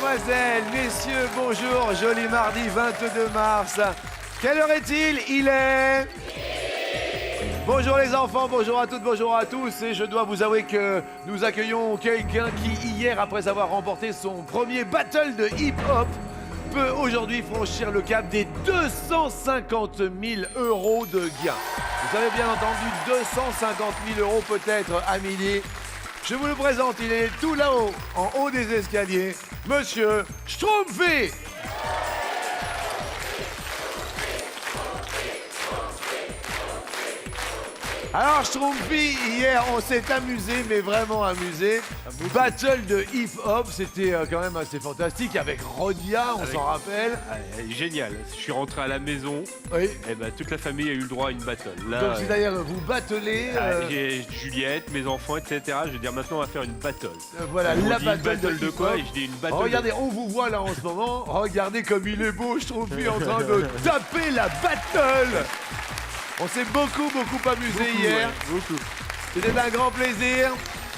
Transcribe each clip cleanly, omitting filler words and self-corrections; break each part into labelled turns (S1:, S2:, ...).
S1: mesdemoiselles, messieurs, bonjour, joli mardi 22 mars. Quelle heure est-il? Il est... Bonjour les enfants, bonjour à toutes, bonjour à tous. Et je dois vous avouer que nous accueillons quelqu'un qui, hier, après avoir remporté son premier battle de hip-hop, peut aujourd'hui franchir le cap des 250 000 € de gains. Vous avez bien entendu, 250 000 € peut-être à midi. Je vous le présente, il est tout là-haut, en haut des escaliers, Monsieur Schtroumpfi. Alors Schtroumpfi, hier on s'est amusé, mais vraiment amusé. Battle de hip-hop, c'était quand même assez fantastique avec Rodia, on s'en rappelle.
S2: Génial, je suis rentré à la maison,
S1: Oui.
S2: et ben, toute la famille a eu le droit à une battle. Là,
S1: Donc c'est-à-dire vous battelez.
S2: j'ai Juliette, mes enfants, etc. Je veux dire maintenant on va faire une battle.
S1: Voilà,
S2: Ils m'ont
S1: la
S2: dit
S1: battle
S2: une de quoi? Et je dis une battle.
S1: Regardez, on vous voit là en ce moment. Regardez comme il est beau, Schtroumpfi en train de taper la battle. On s'est beaucoup amusé hier.
S2: Beaucoup.
S1: C'était un grand plaisir.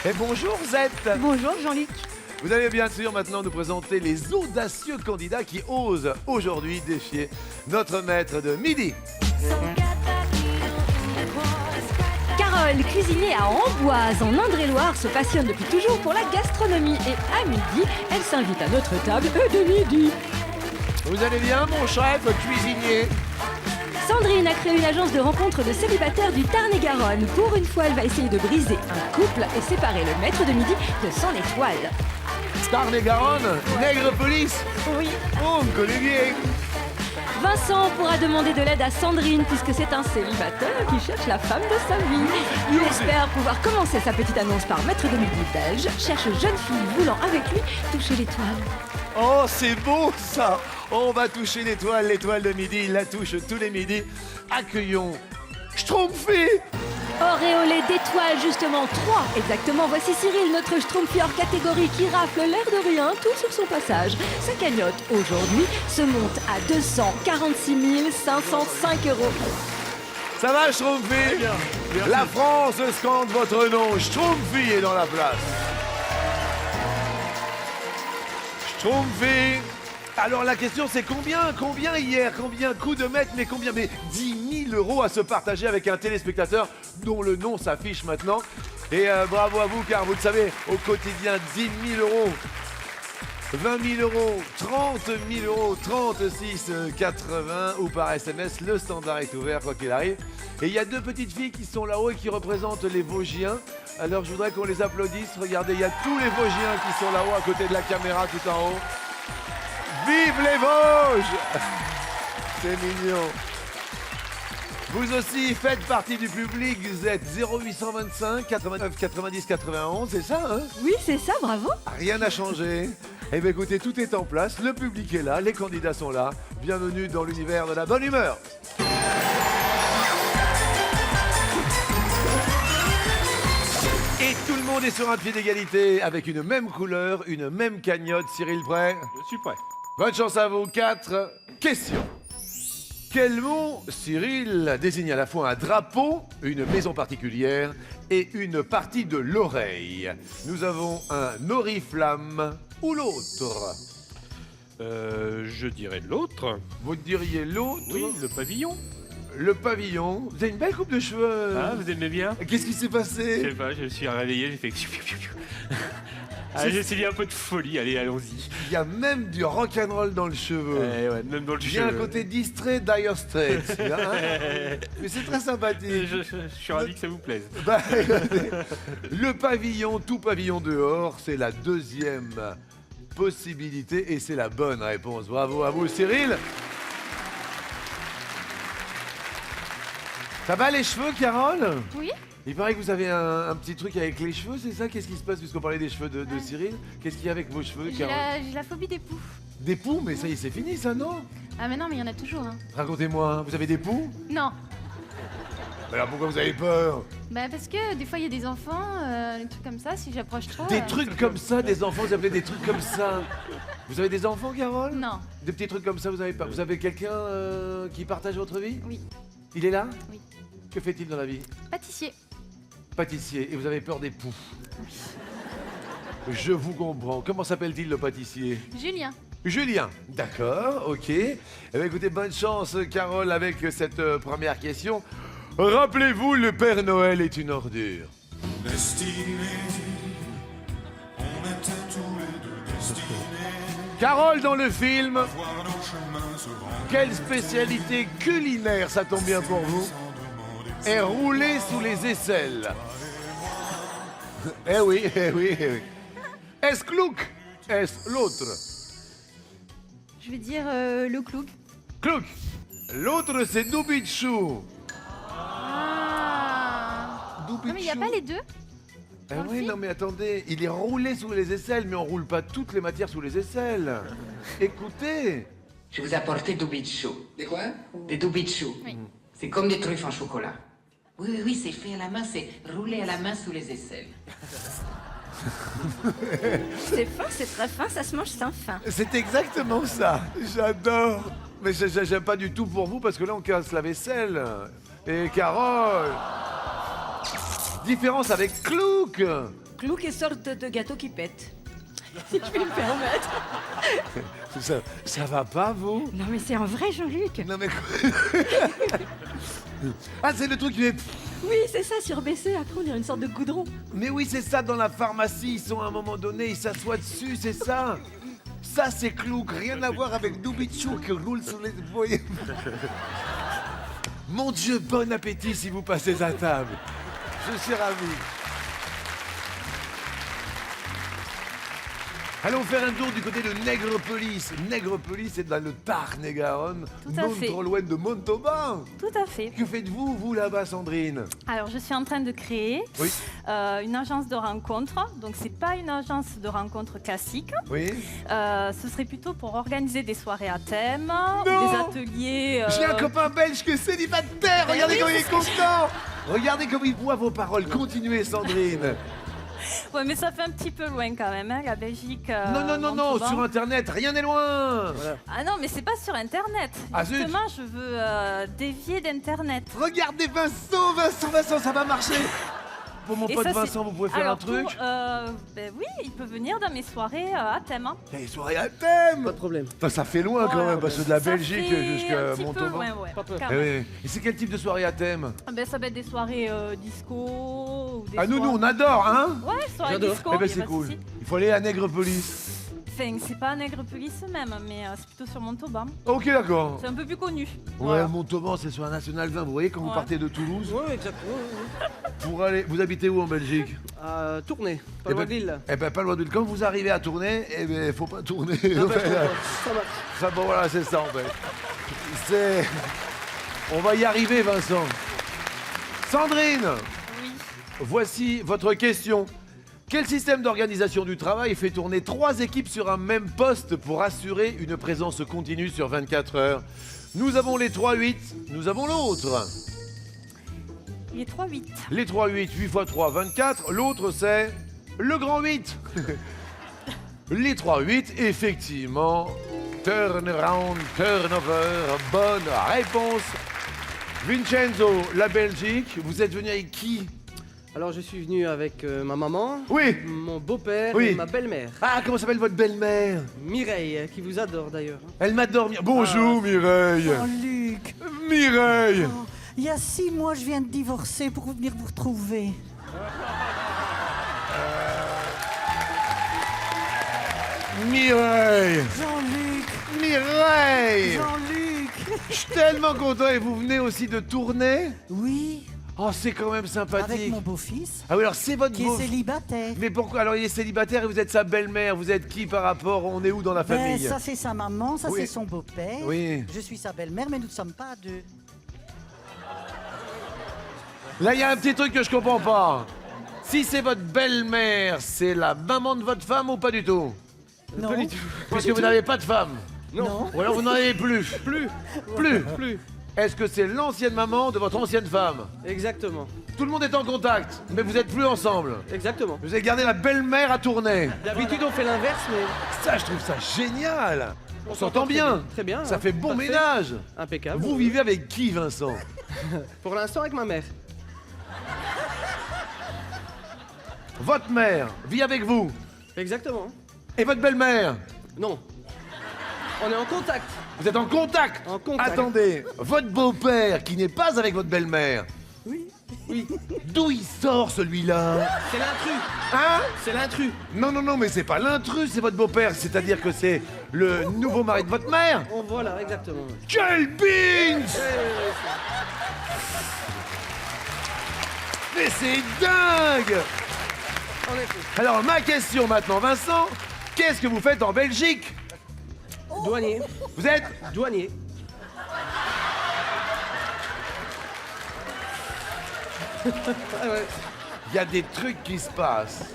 S1: Et bonjour Zette.
S3: Bonjour Jean-Luc.
S1: Vous allez bien sûr maintenant nous présenter les audacieux candidats qui osent aujourd'hui défier notre maître de midi.
S3: Carole, cuisinier à Amboise, en Indre-et-Loire, se passionne depuis toujours pour la gastronomie. Et à midi, elle s'invite à notre table de midi.
S1: Vous allez bien mon chef cuisinier?
S3: Sandrine a créé une agence de rencontres de célibataires du Tarn-et-Garonne. Pour une fois, elle va essayer de briser un couple et séparer le maître de midi de son étoile.
S1: Tarn-et-Garonne, Nègrepelisse.
S3: Oui.
S1: Oh, on me connaît bien.
S3: Vincent pourra demander de l'aide à Sandrine puisque c'est un célibataire qui cherche la femme de sa vie. Il espère pouvoir commencer sa petite annonce par maître de midi belge, cherche jeune fille voulant avec lui toucher l'étoile.
S1: Oh, c'est beau ça. On va toucher l'étoile de midi, il la touche tous les midis. Accueillons Schtroumpfi.
S3: Auréolé d'étoiles, justement 3 exactement. Voici Cyril, notre Schtroumpfi hors catégorie qui rafle l'air de rien tout sur son passage. Sa cagnotte aujourd'hui se monte à 246 505 €.
S1: Ça va Schtroumpfi? La France scande votre nom, Schtroumpfi est dans la place. Schtroumpfi. Alors la question c'est combien hier? Combien coups de maître? Mais combien? Mais 10 000 € à se partager avec un téléspectateur dont le nom s'affiche maintenant. Et bravo à vous car vous le savez, au quotidien 10 000 €, 20 000 €, 30 000 €, 36 80 ou par SMS, le standard est ouvert quoi qu'il arrive. Et il y a deux petites filles qui sont là-haut et qui représentent les Vosgiens. Alors je voudrais qu'on les applaudisse. Regardez, il y a tous les Vosgiens qui sont là-haut à côté de la caméra tout en haut. Vive les Vosges! C'est mignon. Vous aussi faites partie du public, vous êtes 0825 89 90 91, c'est ça hein?
S3: Oui, c'est ça, bravo.
S1: Rien n'a changé. Eh bien écoutez, tout est en place, le public est là, les candidats sont là. Bienvenue dans l'univers de la bonne humeur. Et tout le monde est sur un pied d'égalité avec une même couleur, une même cagnotte. Cyril prêt?
S2: Je suis prêt.
S1: Bonne chance à vous. 4 questions. Quel mot, Cyril, désigne à la fois un drapeau, une maison particulière et une partie de l'oreille? Nous avons un oriflamme ou l'autre?
S2: Je dirais l'autre.
S1: Vous diriez l'autre?
S2: Oui, le pavillon.
S1: Le pavillon. Vous avez une belle coupe de cheveux.
S2: Ah, vous aimez bien?
S1: Qu'est-ce qui s'est
S2: Je
S1: passé?
S2: sais pas, je me suis réveillé, j'ai fait... Ah, j'ai essayé un peu de folie, allez, allons-y.
S1: Il y a même du rock'n'roll dans le cheveu.
S2: Ouais, même dans le
S1: Il y a un
S2: cheveu.
S1: côté distrait Dire Straits. Hein. Mais c'est très sympathique.
S2: Je suis ravi que ça vous plaise.
S1: Bah, le pavillon, tout pavillon dehors, c'est la deuxième possibilité et c'est la bonne réponse. Bravo à vous, Cyril. Ça va les cheveux, Carole?
S3: Oui.
S1: Il paraît que vous avez un petit truc avec les cheveux, c'est ça? Qu'est-ce qui se passe puisqu'on parlait des cheveux de Cyril? Qu'est-ce qu'il y a avec vos cheveux,
S4: J'ai
S1: Carole?
S4: la phobie des poux.
S1: Des poux? Mais ça y est, c'est fini ça, non?
S4: Ah mais non, mais il y en a toujours. Hein.
S1: Racontez-moi, vous avez des poux?
S4: Non.
S1: Mais alors pourquoi vous avez peur?
S4: Bah parce que des fois il y a des enfants, des trucs comme ça, si j'approche trop...
S1: Des trucs comme ça, des enfants, vous appelez des trucs comme ça. Vous avez des enfants, Carole?
S4: Non.
S1: Des petits trucs comme ça, vous avez pas? Vous avez quelqu'un qui partage votre vie?
S4: Oui.
S1: Il est là?
S4: Oui.
S1: Que fait-il dans la vie?
S4: Pâtissier.
S1: Pâtissier. Et vous avez peur des poux? Je vous comprends. Comment s'appelle-t-il le pâtissier?
S4: Julien.
S1: Julien. D'accord, ok. Eh bien, écoutez, bonne chance, Carole, avec cette première question. Rappelez-vous, le Père Noël est une ordure. Carole, dans le film, quelle spécialité culinaire, ça tombe bien pour vous, est roulée sous les aisselles? Eh oui, eh oui, eh oui. Est-ce Clouk? Est-ce l'autre?
S4: Je vais dire le clouk.
S1: Clouk. L'autre, c'est Doubichou.
S4: Ah. Non, mais il n'y a pas les deux?
S1: Eh
S4: Dans le
S1: oui,
S4: film
S1: non mais attendez, il est roulé sous les aisselles, mais on roule pas toutes les matières sous les aisselles. Écoutez.
S5: Je vous ai apporté du bichou. De quoi? Des doubichou.
S4: Oui.
S5: C'est comme des truffes en chocolat. Oui, oui, oui, c'est fait à la main, c'est roulé à la main sous les aisselles.
S3: C'est fin, c'est très fin, ça se mange sans fin.
S1: C'est exactement ça. J'adore. Mais j'aime pas du tout pour vous parce que là on casse la vaisselle. Et Carole. Différence avec Clouk.
S3: Clouk est sorte de gâteau qui pète. Si je puis me permettre.
S1: Ça va pas vous?
S3: Non mais c'est un vrai Jean-Luc.
S1: Non mais ah, c'est le truc qui est...
S3: Oui, c'est ça, surbaissé, après on dirait une sorte de goudron.
S1: Mais oui, c'est ça, dans la pharmacie, ils sont à un moment donné, ils s'assoient dessus, c'est ça. Ça, c'est Clouk, rien à voir avec Doubichou qui roule sur les... Vous voyez. Mon Dieu, bon appétit si vous passez à table. Je suis ravi. Allons faire un tour du côté de Nègrepelisse. Nègrepelisse, c'est dans le Tarn-et-Garonne,
S4: Tout à
S1: non
S4: fait.
S1: trop loin de Montauban.
S4: Tout à fait.
S1: Que faites-vous, vous, là-bas, Sandrine?
S4: Alors, je suis en train de créer
S1: Oui.
S4: une agence de rencontres. Donc, c'est pas une agence de rencontres classique.
S1: Oui.
S4: Ce serait plutôt pour organiser des soirées à thème, ou
S1: Non.
S4: des ateliers.
S1: J'ai un copain belge qui est célibataire. Regardez
S4: oui,
S1: comme il est content. Regardez comme il boit vos paroles. Continuez, Sandrine.
S4: Ouais, mais ça fait un petit peu loin quand même, hein, la Belgique.
S1: Non, non, non, non.
S4: Montauban.
S1: Sur Internet, rien n'est loin.
S4: Ah non, mais c'est pas sur Internet.
S1: Ah, zut.
S4: Justement, je veux dévier d'Internet.
S1: Regardez Vincent, ça va marcher. Pour mon
S4: Et
S1: pote
S4: ça, c'est-
S1: Vincent, vous pouvez faire
S4: Alors,
S1: un truc.
S4: ben oui, il peut venir dans mes soirées à thème. Hein.
S1: Les soirées à thème.
S6: Pas de problème.
S1: Enfin, ça fait loin quand
S4: Ouais,
S1: même, parce que de la
S4: Ça
S1: Belgique
S4: fait
S1: jusqu'à
S4: un petit peu
S1: Montauban.
S4: loin, ouais,
S6: Pas peur.
S4: quand
S1: Eh
S4: même.
S1: oui. Et c'est quel type de soirée à thème?
S4: Ben, ça va être des soirées disco. Ou des
S1: Ah, nous,
S4: soirées-
S1: on adore, hein?
S4: Ouais, soirées
S6: J'adore.
S4: disco.
S1: Eh ben,
S4: y a
S1: c'est
S4: pas de
S1: cool.
S4: souci.
S1: Il faut aller à Nègrepelisse.
S4: Enfin, c'est pas à Nègrepelisse même, mais c'est plutôt sur Montauban.
S1: Ok, d'accord.
S4: C'est un peu plus connu.
S1: Ouais,
S4: Voilà.
S1: Montauban, c'est sur la Nationale 20. Vous voyez, quand vous
S4: Ouais.
S1: partez de Toulouse,
S6: Ouais, exactement.
S1: pour aller... Vous habitez où en Belgique?
S6: À Tournai, pas
S1: Eh
S6: loin
S1: ben-
S6: de Lille.
S1: Eh ben, pas loin de Lille. Quand vous arrivez à tourner, eh ben, faut pas tourner.
S6: Ah, ben, je comprends. Ça marche.
S1: Enfin, bon, voilà, c'est ça, en fait. C'est... On va y arriver, Vincent. Sandrine,
S4: Oui.
S1: voici votre question. Quel système d'organisation du travail fait tourner 3 équipes sur un même poste pour assurer une présence continue sur 24 heures? Nous avons les 3-8, nous avons l'autre.
S4: Il est 3-8.
S1: Les 3-8, 8 x 3, 24. L'autre, c'est le grand 8. Les 3-8, effectivement. Turnaround, turnover, bonne réponse. Vincenzo, la Belgique, vous êtes venu avec qui?
S6: Alors, je suis venu avec ma maman,
S1: Oui.
S6: mon beau-père
S1: Oui.
S6: et ma belle-mère,
S1: Ah, comment s'appelle votre belle-mère?
S6: Mireille, qui vous adore d'ailleurs.
S1: Elle m'adore. Bonjour, Mireille.
S7: Oh, Luc,
S1: Mireille.
S7: il y a 6 mois, je viens de divorcer pour venir vous retrouver.
S1: Mireille.
S7: Jean-Luc,
S1: Mireille.
S7: Jean-Luc.
S1: Je suis tellement content. Et vous venez aussi de tourner?
S7: Oui,
S1: Oh, c'est quand même
S7: avec
S1: sympathique.
S7: mon beau-fils,
S1: Ah oui, alors c'est votre
S7: qui
S1: beau...
S7: est célibataire.
S1: Mais pourquoi? Alors il est célibataire et vous êtes sa belle-mère. Vous êtes qui par rapport? On est où dans la
S7: Ben,
S1: famille?
S7: ça, c'est sa maman, ça,
S1: Oui.
S7: c'est son beau-père.
S1: Oui.
S7: Je suis sa belle-mère, mais nous ne sommes pas à deux.
S1: Là, il y a un petit truc que je comprends pas. Si c'est votre belle-mère, c'est la maman de votre femme ou pas du tout?
S7: Non,
S1: Puisque vous n'avez pas de femme.
S7: non.
S1: Ou alors vous n'en avez plus.
S6: Plus,
S1: Plus.
S6: plus.
S1: Est-ce que c'est l'ancienne maman de votre ancienne femme?
S6: Exactement,
S1: Tout le monde est en contact, mais vous êtes plus ensemble.
S6: exactement.
S1: Vous avez gardé la belle-mère à tourner.
S6: D'habitude, on fait l'inverse, mais
S1: Ça, je trouve ça génial. On s'entend
S6: très
S1: bien.
S6: Très bien.
S1: Ça
S6: hein.
S1: fait bon
S6: Parfait.
S1: ménage.
S6: Impeccable.
S1: Vous vivez avec qui, Vincent?
S6: Pour l'instant, avec ma mère.
S1: Votre mère vit avec vous.
S6: Exactement.
S1: Et votre belle-mère?
S6: Non. On est en contact.
S1: Vous êtes en contact?
S6: En contact.
S1: Attendez, votre beau-père qui n'est pas avec votre belle-mère,
S6: Oui.
S1: d'où il sort celui-là?
S6: C'est l'intrus.
S1: Hein?
S6: C'est l'intrus.
S1: Non, non, non, mais c'est pas l'intrus, c'est votre beau-père, c'est-à-dire que c'est le nouveau mari de votre mère?
S6: Oh, voilà, exactement.
S1: Quel binge! Mais c'est dingue!
S6: En effet.
S1: Alors, ma question maintenant, Vincent, qu'est-ce que vous faites en Belgique?
S6: Douanier.
S1: Vous êtes?
S6: Douanier. Ah ouais.
S1: Il y a des trucs qui se passent.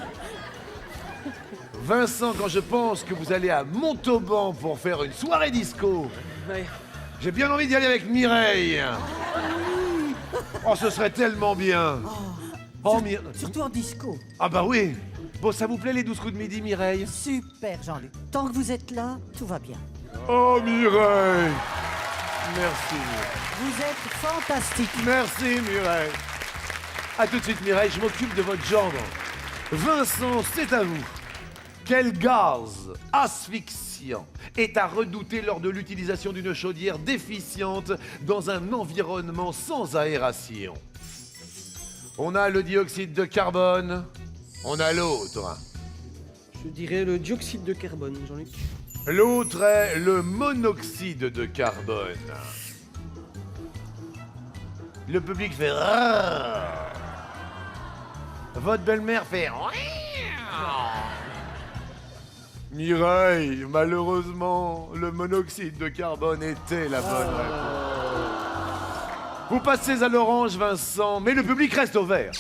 S1: Vincent, quand je pense que vous allez à Montauban pour faire une soirée disco,
S6: Ouais.
S1: j'ai bien envie d'y aller avec Mireille. Oh, ce serait tellement bien. Oh,
S7: Surtout en disco.
S1: Ah bah oui. Bon, ça vous plaît les 12 coups de midi, Mireille?
S7: Super, Jean-Luc. Tant que vous êtes là, tout va bien.
S1: Oh, Mireille. Merci.
S7: Vous êtes fantastique.
S1: Merci, Mireille. A tout de suite, Mireille, je m'occupe de votre gendre. Vincent, c'est à vous. Quel gaz asphyxiant est à redouter lors de l'utilisation d'une chaudière déficiente dans un environnement sans aération? On a le dioxyde de carbone, on a l'autre.
S6: Je dirais le dioxyde de carbone, Jean-Luc.
S1: L'autre est le monoxyde de carbone. Le public fait rrrr. Votre belle-mère fait Mireille, malheureusement, le monoxyde de carbone était la bonne réponse. Vous passez à l'orange, Vincent, mais le public reste au vert.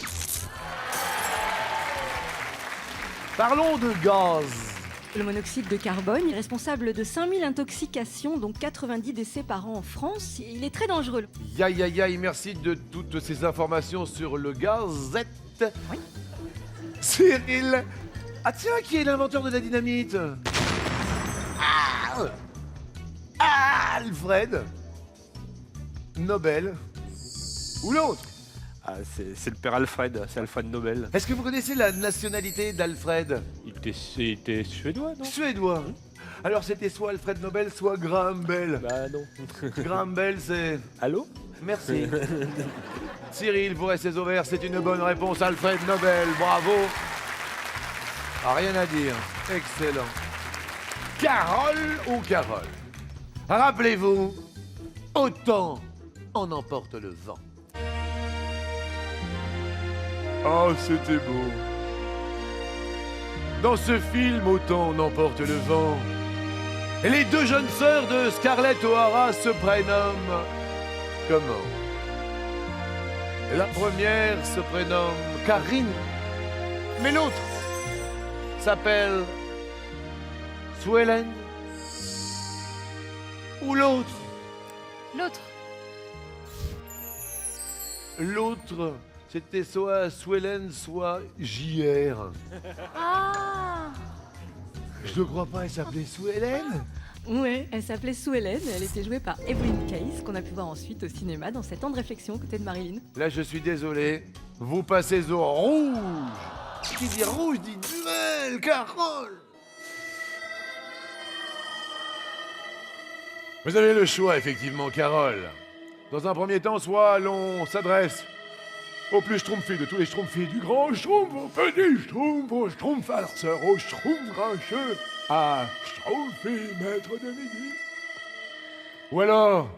S1: Parlons de gaz.
S3: Le monoxyde de carbone est responsable de 5000 intoxications, dont 90 décès par an en France. Il est très dangereux.
S1: Yaï, merci de toutes ces informations sur le gazette.
S3: Oui.
S1: Cyril. Ah tiens, qui est l'inventeur de la dynamite? Alfred Nobel. Ou l'autre?
S2: Ah, c'est le père Alfred, c'est Alfred Nobel.
S1: Est-ce que vous connaissez la nationalité d'Alfred?
S2: Il était suédois, non?
S1: Suédois. Alors c'était soit Alfred Nobel, soit Graham Bell.
S2: Bah non.
S1: Graham Bell, c'est...
S2: Allô?
S1: Merci. Cyril, vous restez au vert, c'est une bonne réponse. Alfred Nobel, bravo. Ah, rien à dire. Excellent. Carole ou Carole? Rappelez-vous, autant en emporte le vent. Oh, c'était beau. Dans ce film, autant on emporte le vent. Et les deux jeunes sœurs de Scarlett O'Hara se prénomment comment? La première se prénomme Karine, mais l'autre s'appelle Suelen. Ou l'autre?
S4: L'autre.
S1: L'autre, c'était soit Suelen, soit JR.
S4: Ah!
S1: Je ne crois pas, elle s'appelait Suelen.
S3: Ouais, elle s'appelait Sue Ellen et elle était jouée par Evelyn Case, qu'on a pu voir ensuite au cinéma dans 7 ans de réflexion côté de Marilyn.
S1: Là, je suis désolé, vous passez au rouge. Qui dit rouge dit duel, Carole. Vous avez le choix, effectivement, Carole. Dans un premier temps, soit l'on s'adresse au plus schtroumpfi de tous les schtroumpfis, du grand schtroumpf au petit schtroumpf, au schtroumpfarceur, au schtroumpf grincheux, à schtroumpfi maître de midi. Ou alors,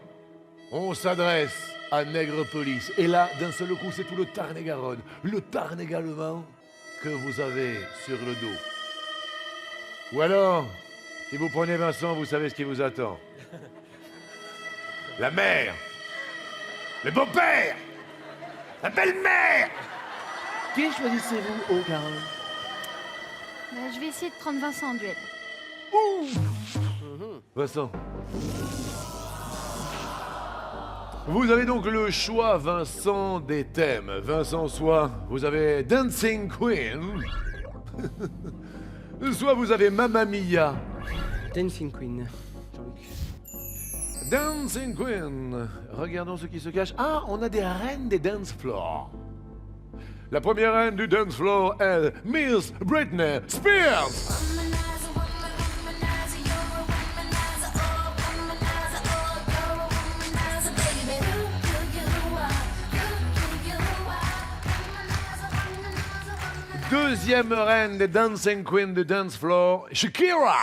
S1: on s'adresse à Nègrepelisse. Et là, d'un seul coup, c'est tout le Tarn-et-Garonne. Le Tarn également, que vous avez sur le dos. Ou alors, si vous prenez Vincent, vous savez ce qui vous attend. La mère, le beau-père, la belle-mère. Qui choisissez-vous, oh Carole?
S4: Je vais essayer de prendre Vincent en duel.
S1: Vincent. Vous avez donc le choix, Vincent, des thèmes. Vincent, soit vous avez Dancing Queen, soit vous avez Mamma Mia.
S6: Dancing Queen.
S1: Dancing Queen. Regardons ce qui se cache. Ah, on a des reines des dance floors. La première reine du dance floor est Miss Britney Spears. Deuxième reine des Dancing Queen du dance floor, Shakira.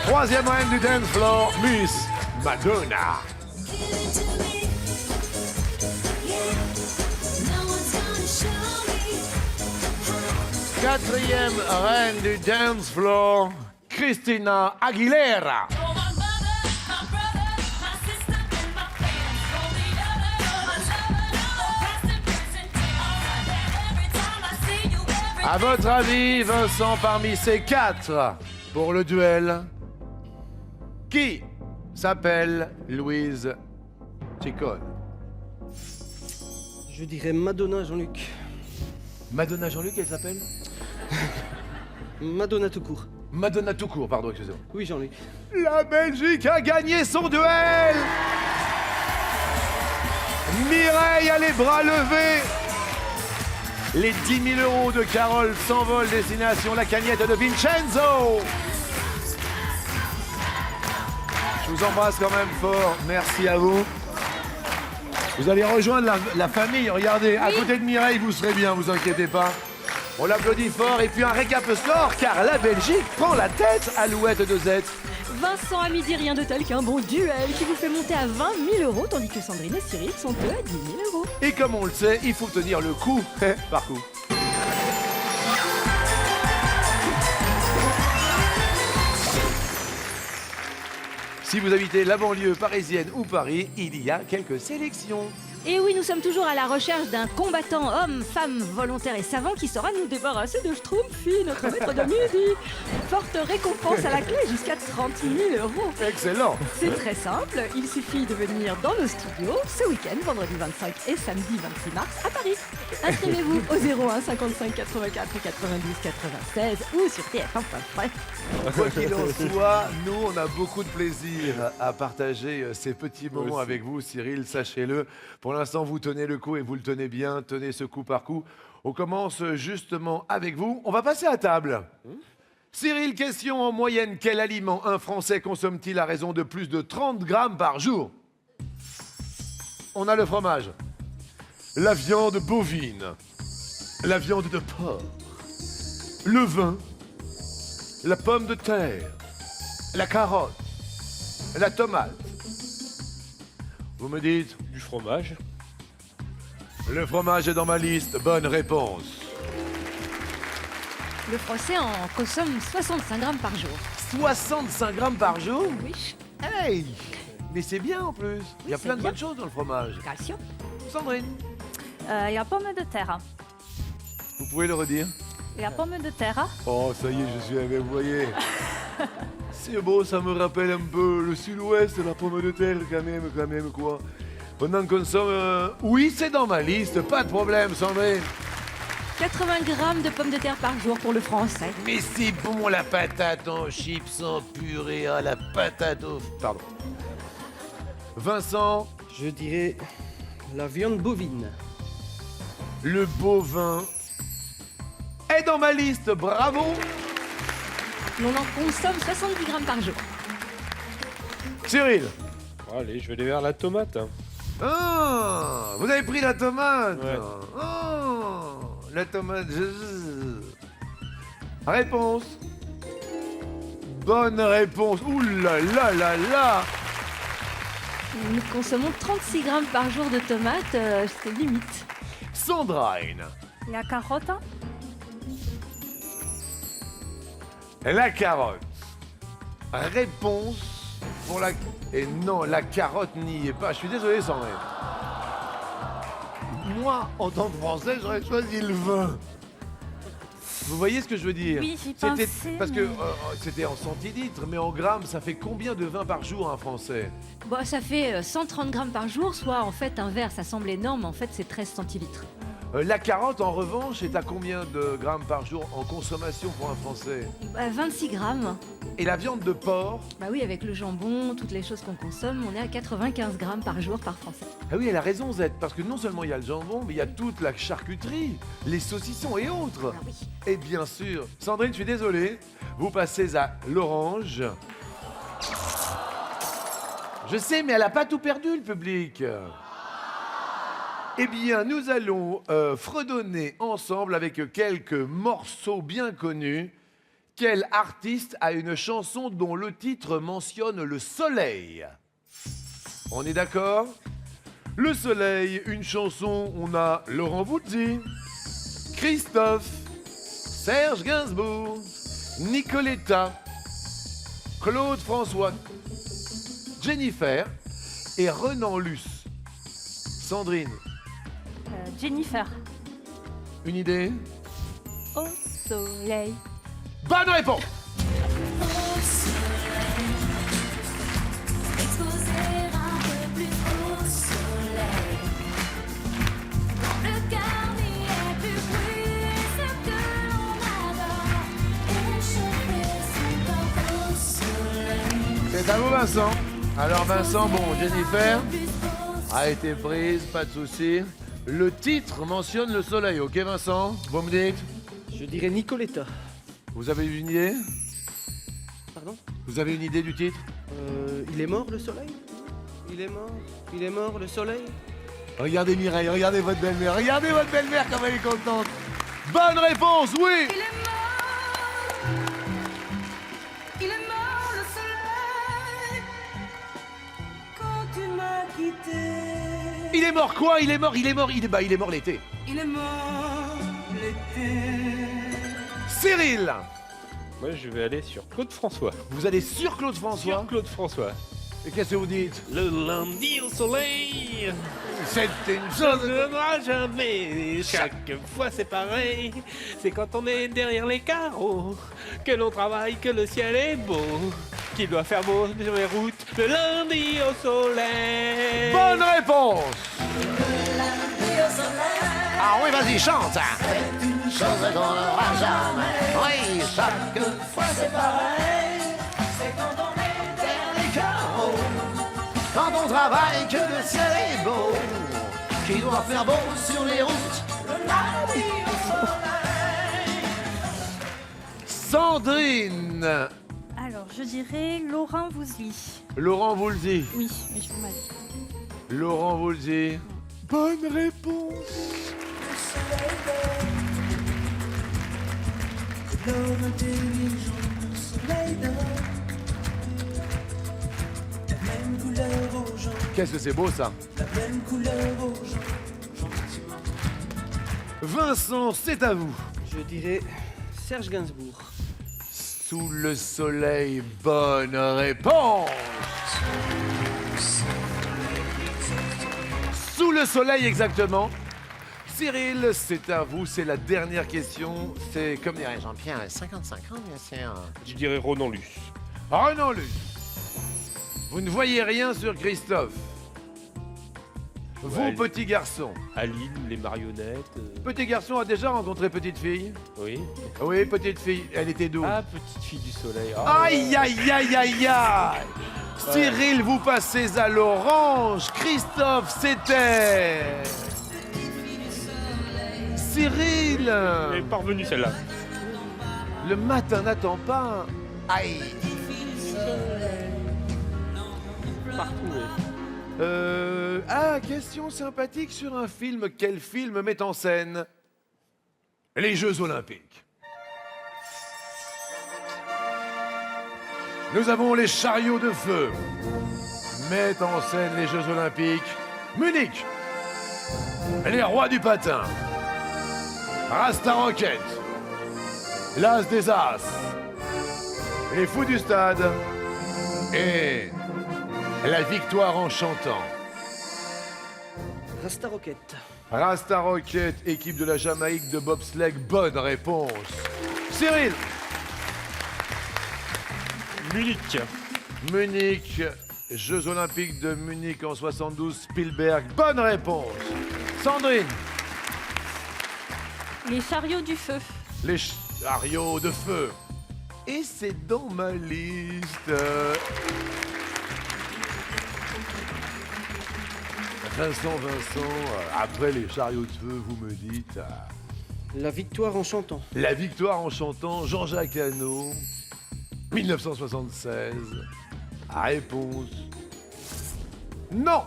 S1: Troisième reine du dance floor, Miss Madonna. Quatrième reine du dance floor, Christina Aguilera. À votre avis, Vincent, parmi ces quatre, pour le duel, qui s'appelle Louise Chicone?
S6: Je dirais Madonna, Jean-Luc.
S1: Madonna Jean-Luc, elle s'appelle?
S6: Madonna tout court.
S1: Madonna tout court, pardon, excusez-moi.
S6: Oui, Jean-Luc.
S1: La Belgique a gagné son duel! Mireille a les bras levés. Les 10 000 euros de Carole s'envolent, destination la cagnotte de Vincenzo. Je vous embrasse quand même fort, merci à vous. Vous allez rejoindre la famille, regardez, à côté de Mireille, vous serez bien, vous inquiétez pas. On l'applaudit fort, et puis un récap score, car la Belgique prend la tête, Alouette de Z.
S3: Vincent a midi, rien de tel qu'un bon duel qui vous fait monter à 20 000 euros, tandis que Sandrine et Cyril sont eux à 10 000 euros.
S1: Et comme on le sait, il faut tenir le coup par coup. Si vous habitez la banlieue parisienne ou Paris, il y a quelques sélections.
S3: Et oui, nous sommes toujours à la recherche d'un combattant homme, femme, volontaire et savant qui saura nous débarrasser de Schtroumpfi, notre maître de midi. Forte récompense à la clé, jusqu'à 30 000 euros.
S1: Excellent.
S3: C'est très simple, il suffit de venir dans nos studios ce week-end, vendredi 25 et samedi 26 mars à Paris. Inscrivez-vous au 01 55 84 92 96 ou sur tf1.fr.
S1: Quoi qu'il en soit, nous, on a beaucoup de plaisir à partager ces petits moments avec vous, Cyril, sachez-le. Pour l'instant, vous tenez le coup et vous le tenez bien, tenez ce coup par coup. On commence justement avec vous. On va passer à table. Cyril, question en moyenne, quel aliment un Français consomme-t-il à raison de plus de 30 grammes par jour? On a le fromage, la viande bovine, la viande de porc, le vin, la pomme de terre, la carotte, la tomate. Vous me dites?
S2: Du fromage.
S1: Le fromage est dans ma liste. Bonne réponse.
S3: Le Français en consomme 65 grammes par jour.
S1: 65 grammes par jour?
S3: Oui,
S1: Hey! Mais c'est bien en plus. Il y a
S3: c'est
S1: plein de
S3: bien.
S1: bonnes choses dans le fromage.
S3: calcium.
S1: Sandrine,
S4: Il y a pomme de terre.
S1: vous pouvez le redire?
S4: Il y a pomme de terre.
S1: Oh, ça y est, je suis avec vous, voyez. C'est beau, ça me rappelle un peu le sud-ouest, la pomme de terre quand même, quoi. On en consomme... Oui, c'est dans ma liste, pas de problème, Sandrine.
S3: 80 grammes de pommes de terre par jour pour le Français.
S1: Mais c'est bon, la patate en chips, en purée, ah, la patate au... Pardon. Vincent,
S6: Je dirais la viande bovine.
S1: le bovin est dans ma liste, bravo.
S3: On en consomme 70 grammes par jour.
S1: Cyril.
S2: Allez, je vais aller vers la tomate.
S1: Ah, vous avez pris la tomate.
S2: Ouais.
S1: Oh, la tomate. Réponse. Bonne réponse. Ouh là là là là.
S3: Nous consommons 36 grammes par jour de tomates, c'est limite.
S1: Sandrine.
S4: Il y a carotte.
S1: La carotte. Réponse pour la... Et non, la carotte n'y est pas. Je suis désolé, Sandrine. Moi, en tant que Français, j'aurais choisi le vin. Vous voyez ce que je veux dire?
S4: Oui, j'y
S1: C'était-
S4: pensais,
S1: Parce que
S4: mais-
S1: c'était en centilitres, mais en grammes, ça fait combien de vin par jour, un Français?
S3: Bon, ça fait 130 grammes par jour, soit en fait un verre, ça semble énorme, en fait c'est 13 centilitres.
S1: La carotte, en revanche, est à combien de grammes par jour en consommation pour un Français?
S3: 26 grammes.
S1: Et la viande de porc?
S3: Bah oui, avec le jambon, toutes les choses qu'on consomme, on est à 95 grammes par jour par Français.
S1: Ah oui, elle a raison, Z, parce que non seulement il y a le jambon, mais il y a toute la charcuterie, les saucissons et autres.
S3: Ah oui.
S1: Et bien sûr, Sandrine, je suis désolé, vous passez à l'orange. Je sais, mais elle n'a pas tout perdu, le public. Eh bien, nous allons fredonner ensemble avec quelques morceaux bien connus. Quel artiste a une chanson dont le titre mentionne le soleil? On est d'accord? Le soleil, une chanson, on a Laurent Voulzy, Christophe, Serge Gainsbourg, Nicoletta, Claude François, Jennifer et Renan Luce. Sandrine,
S4: Jennifer.
S1: une idée?
S4: Au soleil.
S1: Bonne réponse!
S8: Exposer un peu plus au soleil. Le cœur n'y est plus brûlé, ce que l'on adore. Échauffer son corps au soleil.
S1: C'est à vous, Vincent. Alors, Vincent, bon, Jennifer a été prise, pas de souci. Le titre mentionne le soleil, ok, Vincent? Vous me dites?
S6: Je dirais Nicoletta.
S1: Vous avez une idée?
S6: Pardon?
S1: Vous avez une idée du titre?
S6: Il est mort le soleil? Il est mort le soleil?
S1: Regardez Mireille, regardez votre belle-mère comme elle est contente. Bonne réponse, oui!
S8: Il est mort le soleil quand tu m'as quitté.
S1: Il est mort quoi? Il est mort l'été.
S8: Il est mort l'été.
S1: Cyril,
S2: Moi, je vais aller sur Claude François.
S1: vous allez sur Claude François.
S2: Sur Claude François.
S1: Et qu'est-ce que vous dites?
S2: Le lundi au soleil,
S1: C'est une
S2: ça
S1: chose.
S2: ne viendra jamais. Chaque fois, c'est pareil. C'est quand on est derrière les carreaux que l'on travaille, que le ciel est beau, qu'il doit faire beau sur les routes. Le lundi au soleil.
S1: Bonne réponse! Ah oui, vas-y, chante!
S9: Une chose qu'on n'aura jamais. Oui, chaque fois c'est pareil. C'est quand on est derrière les carreaux. Quand on travaille, que le ciel est beau. Qu'il doit faire beau sur les routes. Le lundi au soleil.
S1: Sandrine,
S4: Alors, je dirais Laurent Voulzy.
S1: Laurent Voulzy.
S4: Oui, mais je vous m'avais dit.
S1: Laurent Voulzy. Bonne réponse!
S9: L'homme intelligent, le soleil d'or. La même couleur aux gens,
S1: Qu'est-ce que c'est beau ça?
S9: la même couleur aux gens. Gentiment.
S1: Vincent, c'est à vous.
S6: Je dirais Serge Gainsbourg.
S1: Sous le soleil, bonne réponse! Sous le soleil, exactement. Cyril, c'est à vous, c'est la dernière question. C'est comme dirait Jean-Pierre, 55 ans, bien sûr.
S2: Je dirais Ronan Luce.
S1: Renan Luce. Vous ne voyez rien sur Christophe. Vous,
S2: Ouais,
S1: petit garçon.
S2: Aline, les marionnettes.
S1: Petit garçon a déjà rencontré petite fille?
S2: Oui.
S1: Oui, petite fille. Elle était d'où?
S2: Ah, petite fille du soleil. Ah,
S1: Aïe, aïe, aïe, aïe, aïe! Cyril, vous passez à l'orange. Christophe, c'était... Cyril!
S2: Elle est parvenue celle-là.
S1: Le matin n'attend pas. Aïe!
S2: Partout.
S1: Question sympathique sur un film. Quel film met en scène les Jeux Olympiques? Nous avons les chariots de feu. Mettent en scène les Jeux Olympiques. Munich. Les rois du patin. Rasta Rocket. L'As des As. Les fous du stade. Et la victoire en chantant.
S6: Rasta Rocket.
S1: Rasta Rocket, équipe de la Jamaïque de bobsleigh, bonne réponse. Cyril,
S2: Munich.
S1: Munich, Jeux Olympiques de Munich en 72, Spielberg, bonne réponse. Sandrine,
S4: Les chariots du feu.
S1: Les chariots de feu. Et c'est dans ma liste. Vincent, après les chariots de feu, vous me dites...
S6: La victoire en chantant.
S1: La victoire en chantant, Jean-Jacques Hano, 1976. Réponse... Non.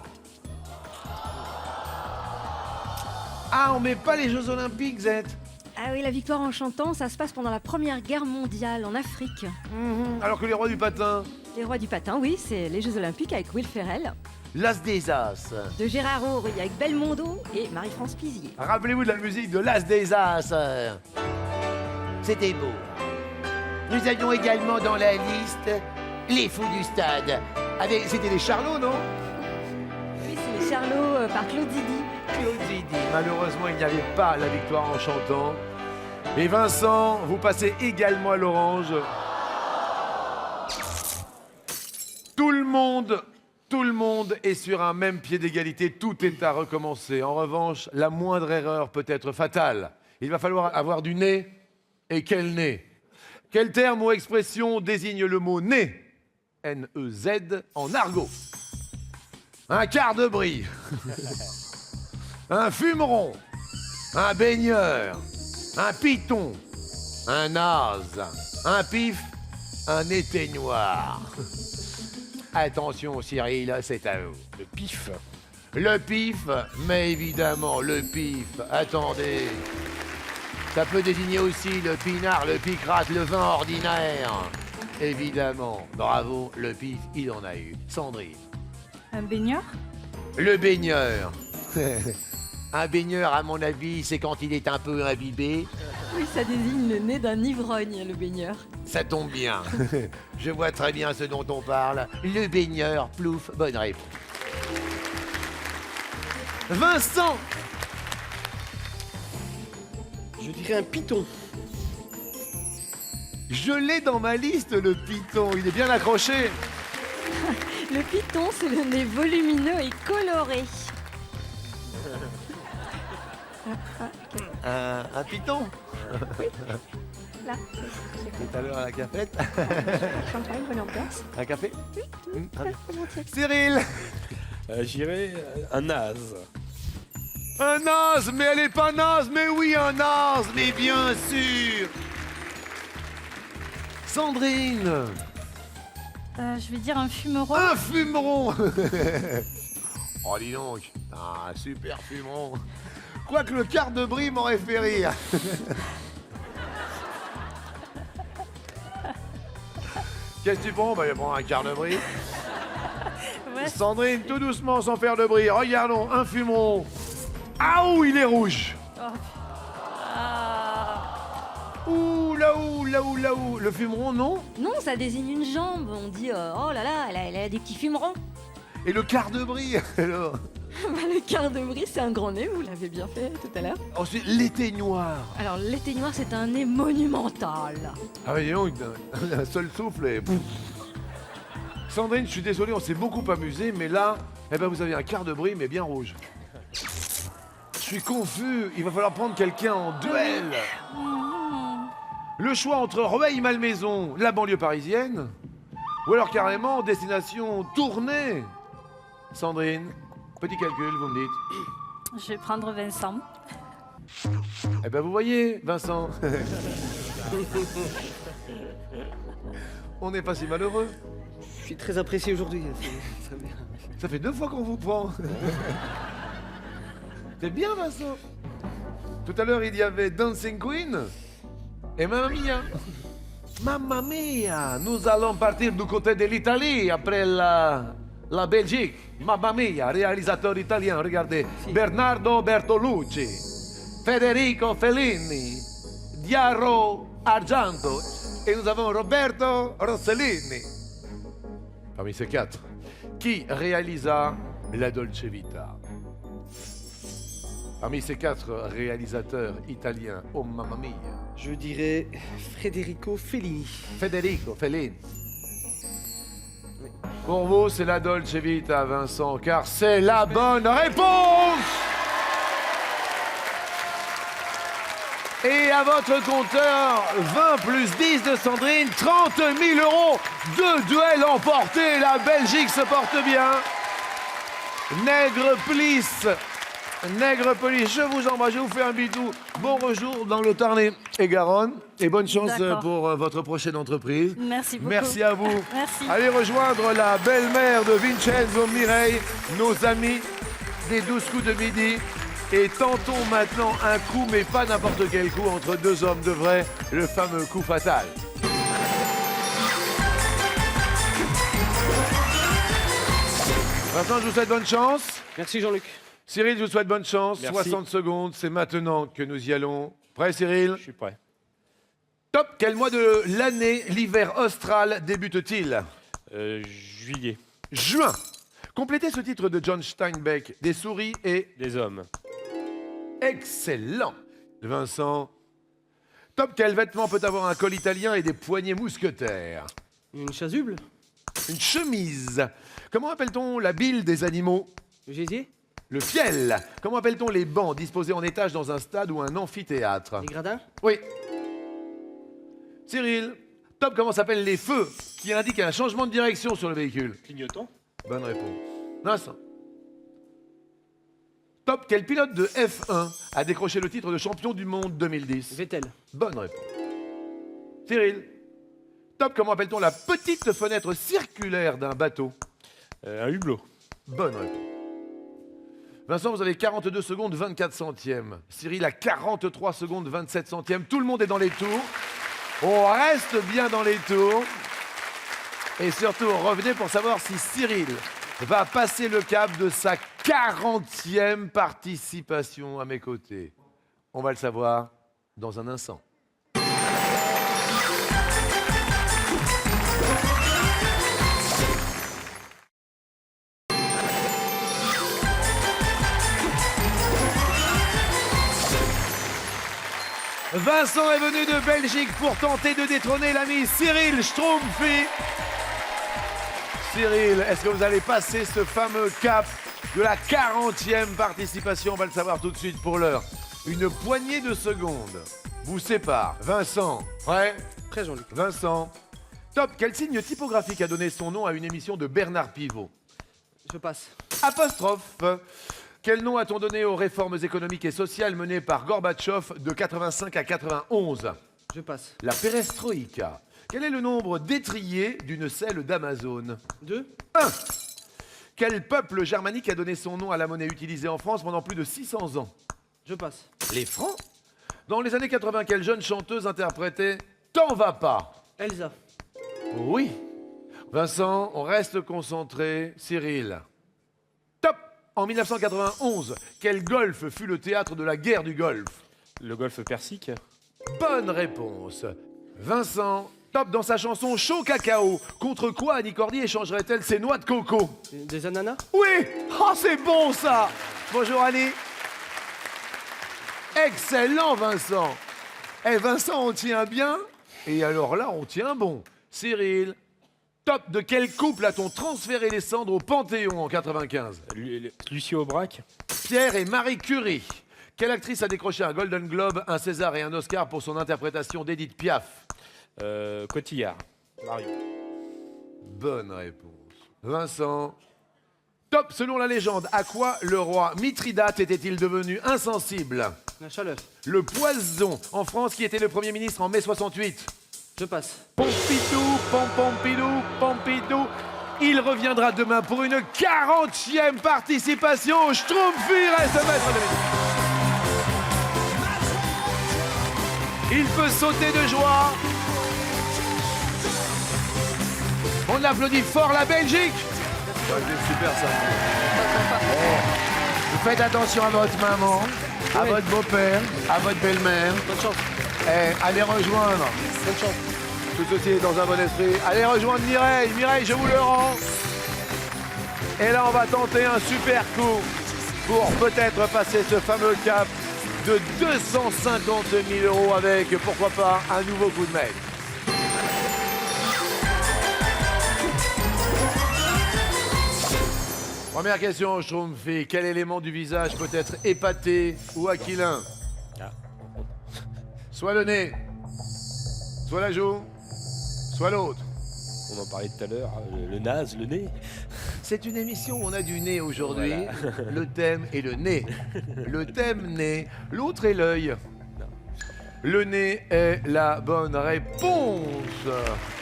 S1: Ah, on met pas les Jeux Olympiques, Zette.
S3: Ah oui, la victoire en chantant, ça se passe pendant la Première Guerre mondiale en Afrique.
S1: Alors que les rois du patin.
S3: Les rois du patin, oui, c'est les Jeux Olympiques avec Will Ferrell,
S1: L'As des As.
S3: de Gérard Horry avec Belmondo et Marie-France Pizier.
S1: Rappelez-vous de la musique de L'As des As.
S9: C'était beau. Nous avions également dans la liste les fous du stade.
S1: C'était les Charlots, non?
S3: Oui, c'est les Charlots par Claude Zidi.
S1: Claude Zidi. Malheureusement, il n'y avait pas la victoire en chantant. Et Vincent, vous passez également à l'orange. Tout le monde est sur un même pied d'égalité. Tout est à recommencer. En revanche, la moindre erreur peut être fatale. Il va falloir avoir du nez. Et quel nez? Quel terme ou expression désigne le mot nez? N-E-Z en argot. Un quart de brie. Un fumeron. Un baigneur. Un piton. Un naze. Un pif. Un éteignoir. Attention Cyril, c'est à vous.
S2: Le pif.
S1: Le pif, mais évidemment le pif. Attendez. Ça peut désigner aussi le pinard, le picrate, le vin ordinaire. Évidemment. Bravo, le pif, il en a eu. Sandrine.
S4: Un baigneur.
S1: Le baigneur. Un baigneur, à mon avis, c'est quand il est un peu imbibé.
S3: Oui, ça désigne le nez d'un ivrogne, le baigneur.
S1: Ça tombe bien. Je vois très bien ce dont on parle. Le baigneur, plouf, bonne réponse. Vincent.
S6: Je dirais un python.
S1: Je l'ai dans ma liste, le python. Il est bien accroché.
S3: Le python, c'est le nez volumineux et coloré.
S1: Un python.
S3: Là,
S1: Tout à l'heure à la cafette.
S3: champagne, bonne ambiance.
S1: Un café. Très bien. Cyril.
S2: J'irais un naze.
S1: Un naze, mais elle est pas naze, mais oui, un naze, mais bien sûr. Sandrine.
S4: Je vais dire un fumeron.
S1: Un fumeron. Oh, dis donc. Un super fumeron. Quoique le quart de brie m'aurait fait rire. Qu'est-ce que tu prends? Bah, je prends un quart de brie.
S4: Ouais.
S1: Sandrine, tout doucement, sans faire de bruit. Regardons, un fumeron. Ah, ouh, il est rouge. Ouh, là où. Le fumeron, non?
S3: Non, ça désigne une jambe. On dit oh là là, elle a des petits fumerons.
S1: Et le quart de brie, alors?
S3: Bah, le quart de brie, c'est un grand nez, vous l'avez bien fait tout à l'heure.
S1: Ensuite, l'éteignoir.
S3: Alors, l'éteignoir, c'est un nez monumental.
S1: Ah, mais dis donc, un seul souffle et... pouf. Sandrine, je suis désolé, on s'est beaucoup amusé, mais là, eh ben, vous avez un quart de brie, mais bien rouge. Je suis confus, il va falloir prendre quelqu'un en duel. Le choix entre Rueil-Malmaison, la banlieue parisienne, ou alors carrément destination Tournai. Sandrine, petit calcul, vous me dites.
S4: Je vais prendre Vincent.
S1: Eh ben vous voyez, Vincent. On n'est pas si malheureux.
S6: Je suis très apprécié aujourd'hui. C'est très bien.
S1: Ça fait 2 fois qu'on vous prend. C'est bien, Vincent. Tout à l'heure, il y avait Dancing Queen et Mamma Mia. Mamma Mia, nous allons partir du côté de l'Italie après la Belgique. Mamma Mia, réalisateur italien, regardez. Bernardo Bertolucci, Federico Fellini, Diaro Argento et nous avons Roberto Rossellini. Parmi ces 4, qui réalisa La Dolce Vita? Parmi ces 4 réalisateurs italiens, oh mamma mia.
S6: Je dirais Federico Fellini.
S1: Federico Fellini. Pour vous, c'est La Dolce Vita, Vincent, car c'est la bonne réponse. Et à votre compteur, 20 plus 10 de Sandrine, 30 000 €. 2 duels emportés, la Belgique se porte bien. Nègre Police, je vous embrasse, je vous fais un bisou. Bon retour dans le Tarn et Garonne et bonne chance
S4: D'accord.
S1: pour votre prochaine entreprise.
S4: Merci beaucoup.
S1: Merci à vous.
S4: Merci.
S1: Allez rejoindre la belle-mère de Vincenzo Mireille, nos amis des 12 coups de midi. Et tentons maintenant un coup, mais pas n'importe quel coup, entre deux hommes de vrai, le fameux coup fatal. Vincent, je vous souhaite bonne chance.
S6: Merci Jean-Luc.
S1: Cyril, je vous souhaite bonne chance.
S2: Merci.
S1: 60 secondes, c'est maintenant que nous y allons. Prêt, Cyril?
S2: Je suis prêt.
S1: Top. Quel mois de l'année l'hiver austral débute-t-il?
S2: Juillet.
S1: Juin. Complétez ce titre de John Steinbeck. Des souris et...
S2: Des hommes.
S1: Excellent. Vincent. Top. Quel vêtement peut avoir un col italien et des poignets mousquetaires?
S6: Une chasuble.
S1: Une chemise. Comment appelle-t-on la bile des animaux?
S6: Le gésier.
S1: Le fiel. Comment appelle-t-on les bancs disposés en étage dans un stade ou un amphithéâtre?
S6: Les gradins.
S1: Oui. Cyril. Top. Comment s'appellent les feux qui indiquent un changement de direction sur le véhicule?
S2: Clignotant.
S1: Bonne réponse. Vincent. Top. Quel pilote de F1 a décroché le titre de champion du monde 2010?
S6: Vettel.
S1: Bonne réponse. Cyril. Top. Comment appelle-t-on la petite fenêtre circulaire d'un bateau?
S2: Un hublot.
S1: Bonne réponse. Vincent, vous avez 42 secondes 24 centièmes. Cyril a 43 secondes 27 centièmes. Tout le monde est dans les tours. On reste bien dans les tours. Et surtout, revenez pour savoir si Cyril va passer le cap de sa 40e participation à mes côtés. On va le savoir dans un instant. Vincent est venu de Belgique pour tenter de détrôner l'ami Cyril Schtroumpfi. Cyril, est-ce que vous allez passer ce fameux cap de la 40e participation? On va le savoir tout de suite. Pour l'heure. Une poignée de secondes vous sépare. Vincent, prêt?
S6: Prêt Jean-Luc.
S1: Vincent. Top. Quel signe typographique a donné son nom à une émission de Bernard Pivot?
S6: Je passe.
S1: Apostrophe. Quel nom a-t-on donné aux réformes économiques et sociales menées par Gorbatchev de 85 à 91?
S6: Je passe.
S1: La perestroïka. Quel est le nombre d'étriers d'une selle d'Amazon?
S6: 2.
S1: 1. Quel peuple germanique a donné son nom à la monnaie utilisée en France pendant plus de 600 ans?
S6: Je passe.
S1: Les Francs. Dans les années 80, quelle jeune chanteuse interprétait T'en vas pas?
S6: Elsa.
S1: Oui. Vincent, on reste concentré. Cyril. Top. En 1991, quel golfe fut le théâtre de la guerre du Golfe?
S2: Le golfe Persique.
S1: Bonne réponse. Vincent. Top. Dans sa chanson Chaud Cacao, contre quoi Annie Cordy échangerait-elle ses noix de coco?
S6: Des ananas.
S1: Oui. Oh, c'est bon ça. Bonjour Annie. Excellent Vincent. Eh Vincent, on tient bien. Et alors là, on tient bon. Cyril. Top. De quel couple a-t-on transféré les cendres au Panthéon en 95?
S2: Lucie Aubrac.
S1: Pierre et Marie Curie. Quelle actrice a décroché un Golden Globe, un César et un Oscar pour son interprétation d'Edith Piaf?
S2: Cotillard. Mario.
S1: Bonne réponse. Vincent. Top. Selon la légende, à quoi le roi Mithridate était-il devenu insensible?
S6: La chaleur.
S1: Le poison. En France, qui était le Premier ministre en mai 68?
S6: Je passe.
S1: Pompidou, Pompidou. Il reviendra demain pour une 40e participation. Schtroumpfi reste maître de l'émission. Il peut sauter de joie. On applaudit fort la Belgique. C'est super ça. Vous faites attention à votre maman, à votre beau-père, à votre belle-mère.
S6: Bonne chance.
S1: Allez rejoindre.
S6: Bonne chance.
S1: Tout ceci est dans un bon esprit. Allez rejoindre Mireille. Mireille, je vous le rends. Et là, on va tenter un super coup pour peut-être passer ce fameux cap de 250 000 € avec, pourquoi pas, un nouveau coup de maître. Première question, Schtroumpfi. Quel élément du visage peut être épaté ou aquilin? soit le nez, soit la joue, soit l'autre.
S2: On en parlait tout à l'heure, hein, le naze, le nez.
S1: C'est une émission où on a du nez aujourd'hui.
S2: Voilà.
S1: Le thème est le nez. Le thème nez, l'autre est l'œil. Le nez est la bonne réponse.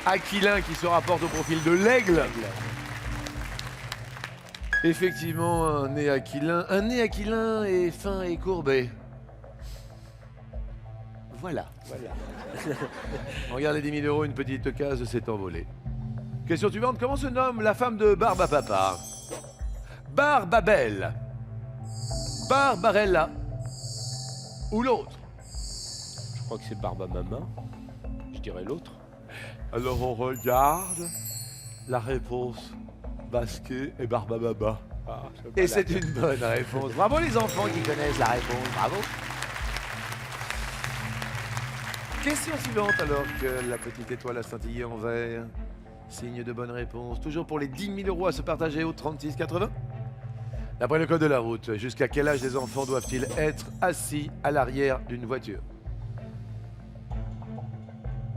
S1: Aquilin qui se rapporte au profil de l'aigle. Effectivement, un nez aquilin. Un nez aquilin est fin et courbé. Voilà. Regardez 10 000 €, une petite case s'est envolée. Question suivante, comment se nomme la femme de Barbapapa? Barbabelle, Barbarella ou l'autre?
S2: Je crois que c'est Barba Mama. Je dirais l'autre.
S1: Alors on regarde la réponse. Basquet et Barbababa.
S2: Ah,
S1: Et c'est une bonne réponse. Bravo les enfants qui connaissent la réponse. Bravo. Question suivante alors que la petite étoile a scintillé en vert. Signe de bonne réponse. Toujours pour les 10 000 € à se partager au 36,80. D'après le code de la route, jusqu'à quel âge les enfants doivent-ils être assis à l'arrière d'une voiture?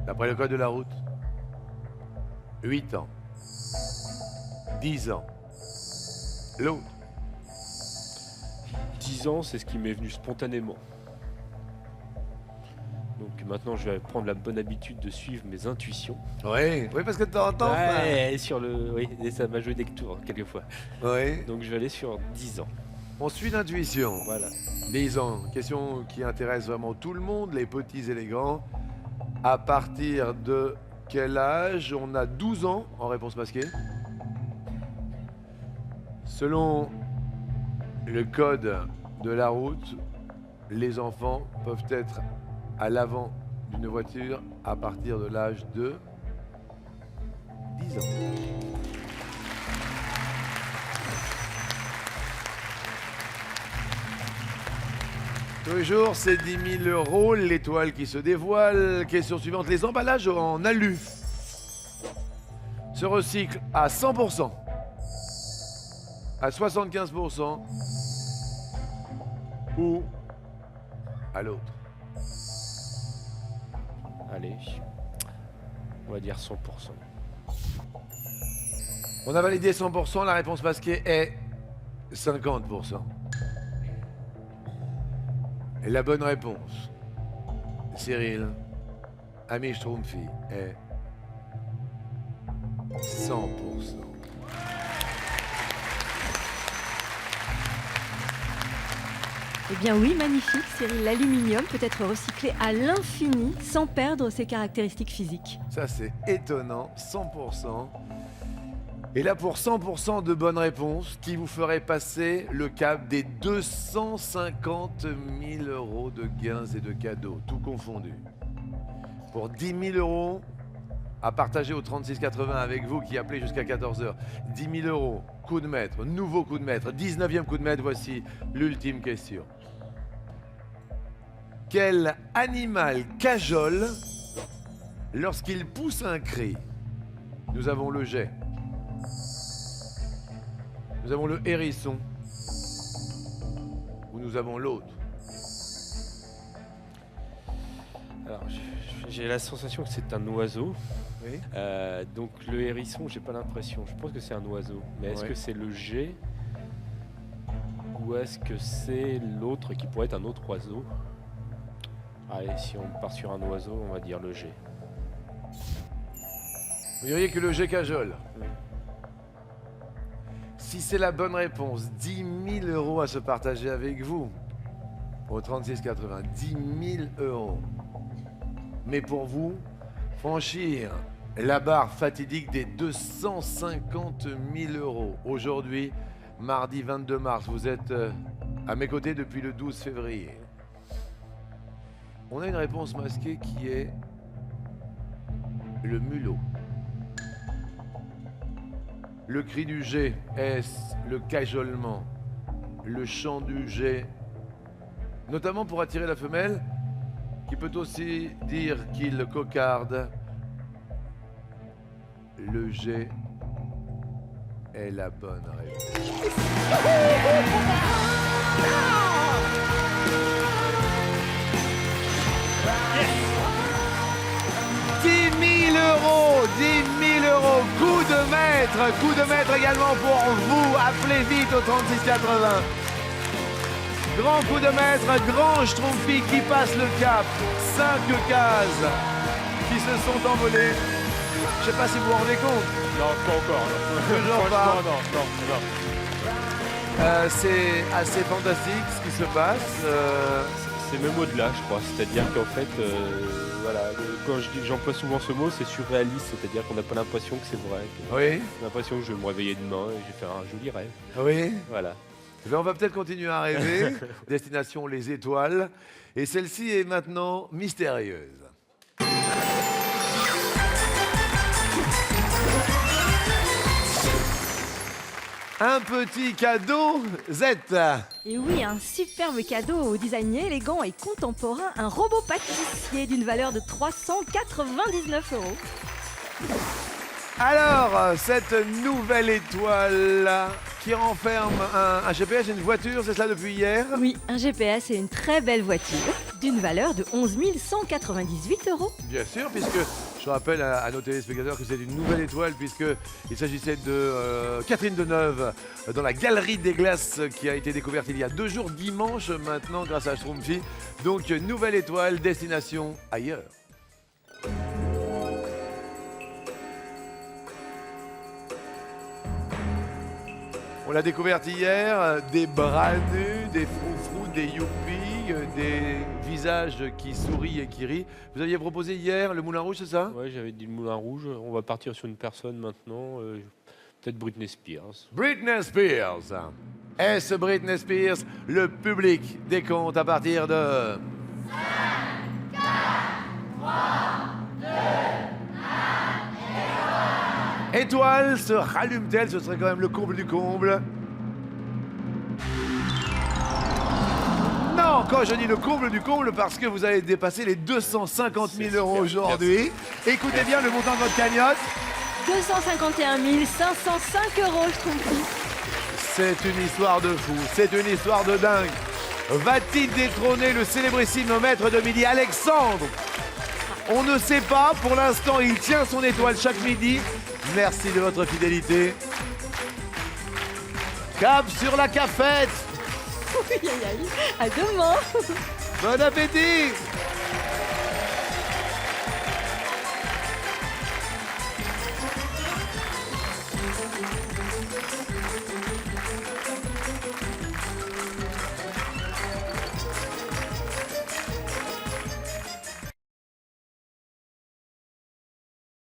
S1: D'après le code de la route, 8 ans, 10 ans, l'autre.
S2: 10 ans, c'est ce qui m'est venu spontanément. Donc maintenant, je vais prendre la bonne habitude de suivre mes intuitions.
S1: Oui, parce que de temps en temps.
S2: Ouais, sur le... Oui, et ça m'a joué des tours, quelquefois.
S1: Oui.
S2: Donc je vais aller sur 10 ans.
S1: On suit l'intuition.
S2: Voilà.
S1: 10 ans, question qui intéresse vraiment tout le monde, les petits et les grands. À partir de quel âge? On a 12 ans en réponse masquée. Selon le code de la route, les enfants peuvent être à l'avant d'une voiture à partir de l'âge de 10 ans. Tous les jours, c'est 10 000 €, l'étoile qui se dévoile. Question suivante, les emballages en alu se recyclent à 100%, à 75% ou à l'autre?
S2: Allez, on va dire 100%.
S1: On a validé 100%, la réponse masquée est 50%. Et la bonne réponse, Cyril, ami Schtroumpfi, est 100%.
S3: Eh bien oui, magnifique, Cyril. L'aluminium peut être recyclé à l'infini sans perdre ses caractéristiques physiques.
S1: Ça, c'est étonnant, 100%. Et là, pour 100% de bonnes réponses, qui vous ferait passer le cap des 250 000 € de gains et de cadeaux, tout confondu. Pour 10 000 € à partager au 36,80 avec vous qui appelez jusqu'à 14h. 10 000 €, coup de maître, nouveau coup de maître, 19e coup de maître, voici l'ultime question. Quel animal cajole lorsqu'il pousse un cri? Nous avons le jet. Nous avons le hérisson. Ou nous avons l'autre.
S2: Alors, j'ai la sensation que c'est un oiseau.
S1: Oui.
S2: Donc le hérisson, j'ai pas l'impression. Je pense que c'est un oiseau. Mais est-ce
S1: Ouais.
S2: que c'est le G ou est-ce que c'est l'autre qui pourrait être un autre oiseau? Allez, si on part sur un oiseau, on va dire le G.
S1: Vous diriez que le jet cajole.
S2: Oui.
S1: Si c'est la bonne réponse, 10 000 € à se partager avec vous. Au 36,80. 10 000 €. Mais pour vous, franchir la barre fatidique des 250 000 €. Aujourd'hui, mardi 22 mars, vous êtes à mes côtés depuis le 12 février. On a une réponse masquée qui est le mulot. Le cri du G, est-ce le cajolement? Le chant du G, notamment pour attirer la femelle, qui peut aussi dire qu'il cocarde. Le G est la bonne réponse.
S2: Yes!
S1: maître également pour vous. Appelez vite au 3680. Grand coup de maître, grand schtroumpfi qui passe le cap. 5 cases qui se sont envolées. Je sais pas si vous vous rendez compte.
S2: Non, pas encore.
S1: Toujours pas.
S2: Non.
S1: C'est assez fantastique ce qui se passe.
S2: C'est même au-delà, je crois. C'est-à-dire qu'en fait, voilà, quand je dis que j'emploie souvent ce mot, c'est surréaliste. C'est-à-dire qu'on n'a pas l'impression que c'est vrai.
S1: Oui,
S2: On a l'impression que je vais me réveiller demain et je vais faire un joli rêve.
S1: oui.
S2: Voilà.
S1: Eh bien, on va peut-être continuer à rêver. Destination les étoiles. Et celle-ci est maintenant mystérieuse. Un petit cadeau, Z.
S3: Et oui, un superbe cadeau au design élégant et contemporain, un robot pâtissier d'une valeur de 399 €.
S1: Alors, cette nouvelle étoile qui renferme un GPS et une voiture, c'est cela depuis hier?
S3: Oui, un GPS et une très belle voiture d'une valeur de 11 198 €.
S1: Bien sûr, puisque je rappelle à nos téléspectateurs que c'est une nouvelle étoile, puisqu'il s'agissait de Catherine Deneuve dans la Galerie des Glaces qui a été découverte il y a 2 jours, dimanche maintenant, grâce à Schtroumpfi. Donc, nouvelle étoile, destination ailleurs. On l'a découverte hier, des bras nus, des froufrous, des youpies, des visages qui sourient et qui rient. Vous aviez proposé hier le Moulin Rouge, c'est ça?
S2: Ouais, j'avais dit le Moulin Rouge. On va partir sur une personne maintenant. Peut-être Britney Spears.
S1: Britney Spears. Est-ce Britney Spears? Le public décompte à partir de... 5, 4, 3, 2, 1, étoile, se rallume-t-elle? Ce serait quand même le comble du comble. Non, quand je dis le comble du comble, parce que vous avez dépassé les 250 000 € aujourd'hui. Écoutez bien le montant de votre cagnotte.
S3: 251 505 €, je trouve.
S1: C'est une histoire de fou, c'est une histoire de dingue. Va-t-il détrôner le célébrissime maître de midi, Alexandre? On ne sait pas, pour l'instant il tient son étoile chaque midi. Merci de votre fidélité. Cap sur la cafette.
S3: Aïe, aïe, aïe. À demain.
S1: Bon appétit.